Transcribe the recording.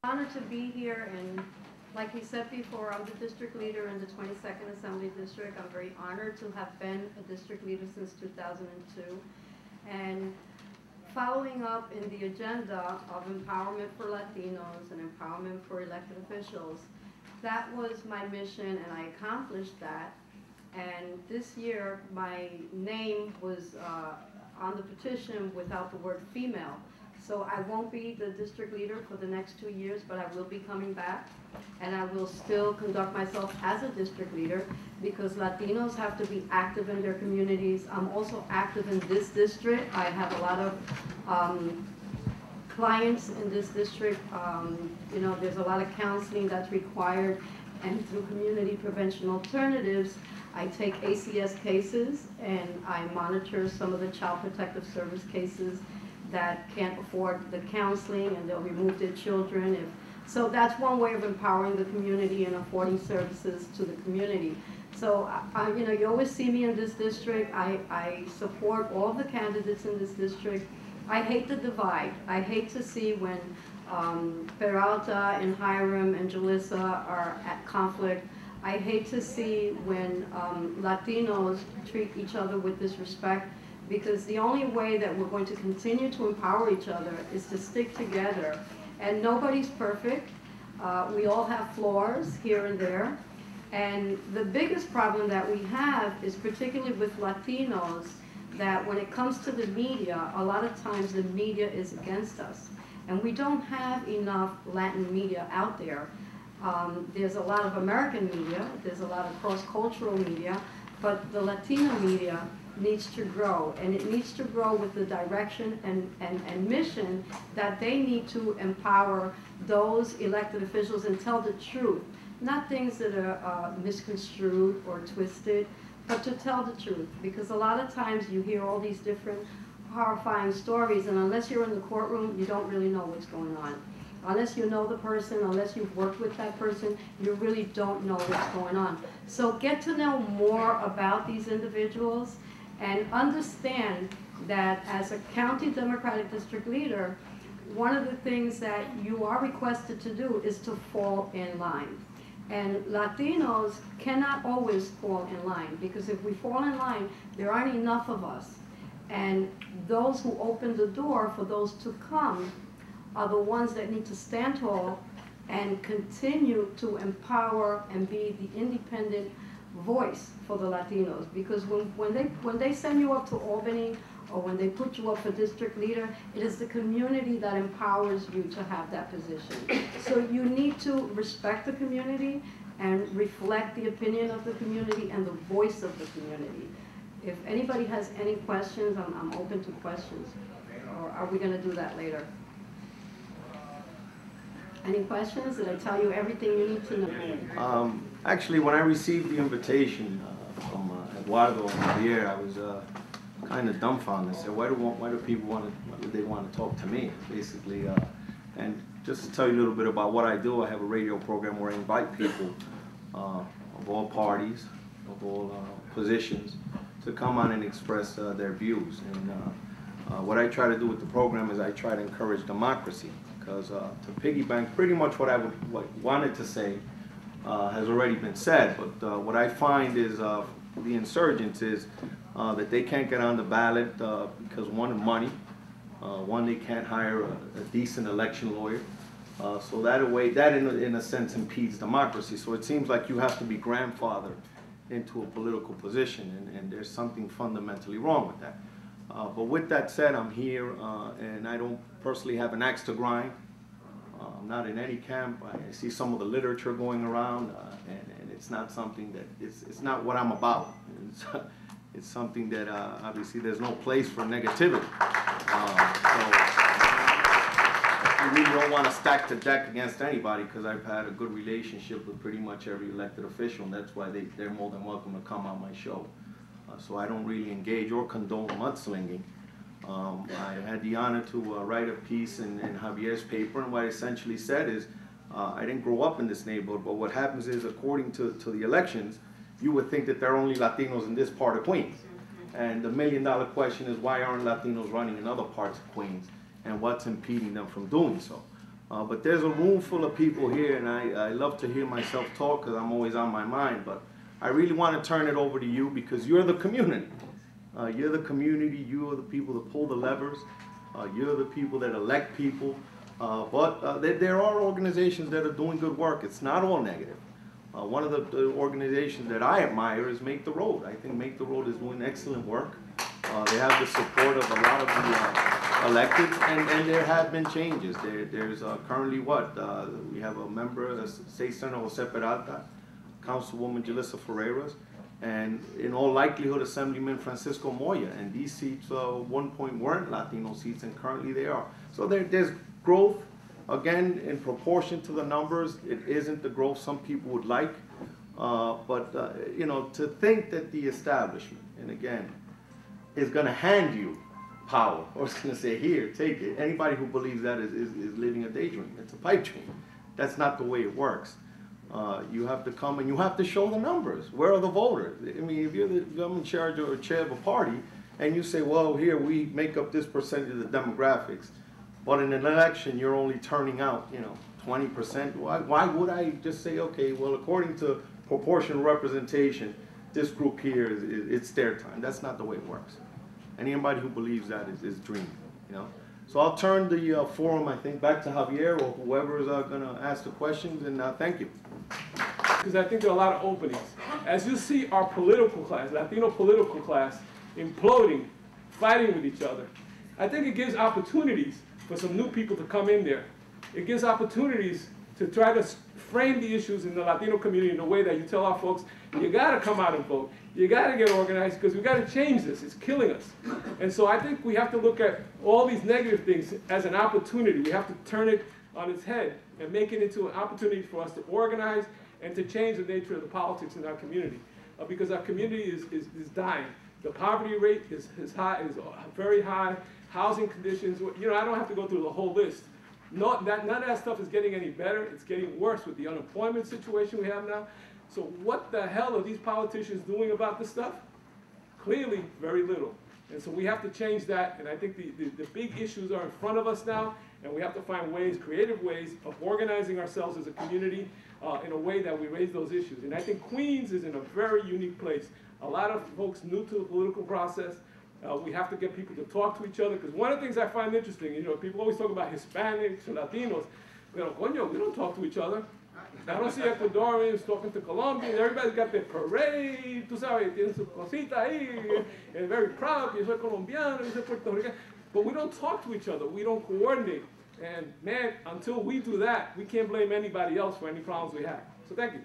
Honored to be here, and like he said before, I'm the district leader in the 22nd Assembly District. I'm very honored to have been a district leader since 2002. And following up in the agenda of empowerment for Latinos and empowerment for elected officials, that was my mission, and I accomplished that. And this year, my name was on the petition without the word female. So I won't be the district leader for the next 2 years, but I will be coming back, and I will still conduct myself as a district leader because Latinos have to be active in their communities. I'm also active in this district. I have a lot of clients in this district. You know, there's a lot of counseling that's required, and through community prevention alternatives, I take ACS cases and I monitor some of the child protective service cases that can't afford the counseling, and they'll remove their children. So that's one way of empowering the community and affording services to the community. So, you know, you always see me in this district. I support all of the candidates in this district. I hate the divide. I hate to see when Peralta and Hiram and Jalissa are at conflict. I hate to see when Latinos treat each other with disrespect, because the only way that we're going to continue to empower each other is to stick together. And nobody's perfect. We all have flaws here and there. And the biggest problem that we have is particularly with Latinos, that when it comes to the media, a lot of times the media is against us. And we don't have enough Latin media out there. There's a lot of American media, there's a lot of cross-cultural media, but the Latino media needs to grow, and it needs to grow with the direction and mission that they need to empower those elected officials and tell the truth, not things that are misconstrued or twisted, but to tell the truth, because a lot of times you hear all these different horrifying stories, and unless you're in the courtroom, you don't really know what's going on. Unless you know the person, unless you've worked with that person, you really don't know what's going on. So get to know more about these individuals and understand that as a county Democratic district leader, one of the things that you are requested to do is to fall in line. And Latinos cannot always fall in line, because if we fall in line, there aren't enough of us. And those who open the door for those to come are the ones that need to stand tall and continue to empower and be the independent voice for the Latinos. Because when they send you up to Albany, or when they put you up for district leader, it is the community that empowers you to have that position. So you need to respect the community and reflect the opinion of the community and the voice of the community. If anybody has any questions, I'm open to questions. Or are we going to do that later? Any questions? Did I tell you everything you need to know? Actually, when I received the invitation from Eduardo and Javier, I was kind of dumbfounded. I said, why do people want to talk to me, basically? And just to tell you a little bit about what I do, I have a radio program where I invite people of all parties, of all positions, to come on and express their views. And what I try to do with the program is I try to encourage democracy, because to piggyback, pretty much what I wanted to say has already been said, but what I find is the insurgents is that they can't get on the ballot because, one, money, one, they can't hire a decent election lawyer, so that in a sense impedes democracy. So it seems like you have to be grandfathered into a political position, and there's something fundamentally wrong with that. But with that said, I'm here, and I don't personally have an axe to grind. I'm not in any camp. I see some of the literature going around, and it's not something that, it's not what I'm about. It's something that obviously there's no place for negativity. So we really don't want to stack the deck against anybody, because I've had a good relationship with pretty much every elected official, and that's why they're more than welcome to come on my show. So I don't really engage or condone mudslinging. I had the honor to write a piece in Javier's paper, and what I essentially said is, I didn't grow up in this neighborhood, but what happens is, according to the elections, you would think that there are only Latinos in this part of Queens. And the million-dollar question is, why aren't Latinos running in other parts of Queens, and what's impeding them from doing so? But there's a room full of people here, and I love to hear myself talk because I'm always on my mind. But I really want to turn it over to you because you're the community. You're the community. You are the people that pull the levers. You're the people that elect people. But there are organizations that are doing good work. It's not all negative. One of the organizations that I admire is Make the Road. I think Make the Road is doing excellent work. They have the support of a lot of the elected, and there have been changes. There's currently we have a member, State Senator Jose Peralta, Councilwoman Jalissa Ferreras, and in all likelihood Assemblyman Francisco Moya. And these seats one point weren't Latino seats, and currently they are. So there's growth. Again, in proportion to the numbers, it isn't the growth some people would like. You know, to think that the establishment, and again, is going to hand you power, or is going to say, here, take it. Anybody who believes that is living a daydream. It's a pipe dream. That's not the way it works. You have to come and you have to show the numbers. Where are the voters? I mean, if you're the government charge or chair of a party, and you say, well, here, we make up this percentage of the demographics, but in an election, you're only turning out, you know, 20%. Why would I just say, okay, well, according to proportional representation, this group here, it's their time. That's not the way it works. Anybody who believes that is dreaming, you know. So I'll turn the forum, I think, back to Javier or whoever is going to ask the questions, and thank you. Because I think there are a lot of openings. As you see our political class, Latino political class, imploding, fighting with each other, I think it gives opportunities for some new people to come in there. It gives opportunities to try to frame the issues in the Latino community in a way that you tell our folks, you got to come out and vote. You got to get organized because we got to change this. It's killing us. And so I think we have to look at all these negative things as an opportunity. We have to turn it on its head and make it into an opportunity for us to organize and to change the nature of the politics in our community. Because our community is dying. The poverty rate is high, is very high. Housing conditions, you know, I don't have to go through the whole list. None of that stuff is getting any better. It's getting worse with the unemployment situation we have now. So what the hell are these politicians doing about this stuff? Clearly, very little. And so we have to change that, and I think the big issues are in front of us now, and we have to find ways, creative ways, of organizing ourselves as a community in a way that we raise those issues. And I think Queens is in a very unique place. A lot of folks new to the political process. We have to get people to talk to each other, because one of the things I find interesting, you know, people always talk about Hispanics or Latinos. Pero, coño, we don't talk to each other. I don't see Ecuadorians talking to Colombians. Everybody's got their parade, tú sabes, tienen su cosita ahí, and very proud, yo soy colombiano, yo soy Puerto Rican. But we don't talk to each other. We don't coordinate. And man, until we do that, we can't blame anybody else for any problems we have. So thank you.